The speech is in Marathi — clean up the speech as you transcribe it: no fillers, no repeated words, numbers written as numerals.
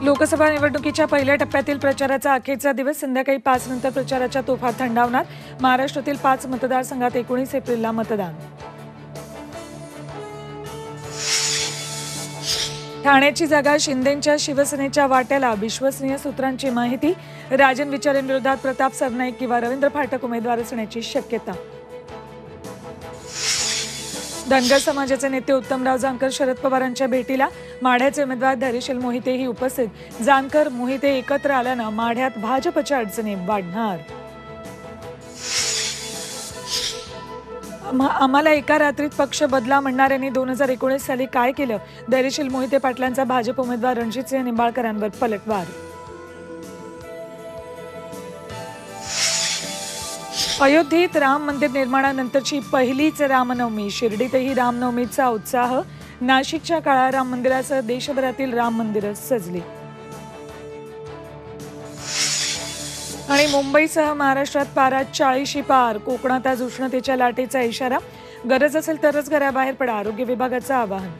लोकसभा निवडणुकीच्या पहिल्या टप्प्यातील प्रचाराचा अखेरचा दिवस संध्याकाळी 5 नंतर प्रचाराच्या तोफा थंडावणार। महाराष्ट्रातील 5 मतदारसंघात 19 एप्रिलला मतदान। ठाण्याची जागा शिंदेंच्या शिवसेनेच्या वाट्याला, विश्वसनीय सूत्रांची माहिती। राजन विचारेंविरोधात प्रताप सरनाईक किंवा रवींद्र फाटक उमेदवार असण्याची शक्यता। धनगर समाजाचे नेते उत्तमराव जानकर शरद पवारांच्या भेटीला, माढ्याचे उमेदवार धैर्यशील मोहितेही उपस्थित। जानकर मोहिते एकत्र आल्यानं माढ्यात भाजपच्या अडचणी वाढणार। आम्हाला एका रात्रीत पक्ष बदला म्हणणाऱ्यांनी 2019 साली काय केलं? धैर्यशील मोहिते पाटलांचा भाजप उमेदवार रणजितसिंह निंबाळकरांवर पलटवार। अयोध्येत राम मंदिर निर्माणानंतरची पहिलीच रामनवमी। शिर्डीतही रामनवमीचा उत्साह। नाशिकच्या काळा राम मंदिरासह देशभरातील राम मंदिरं सजली। आणि मुंबईसह महाराष्ट्रात पारा 40शी पार। कोकणात आज उष्णतेच्या लाटेचा इशारा। गरज असेल तरच घराबाहेर पडा, आरोग्य विभागाचं आवाहन।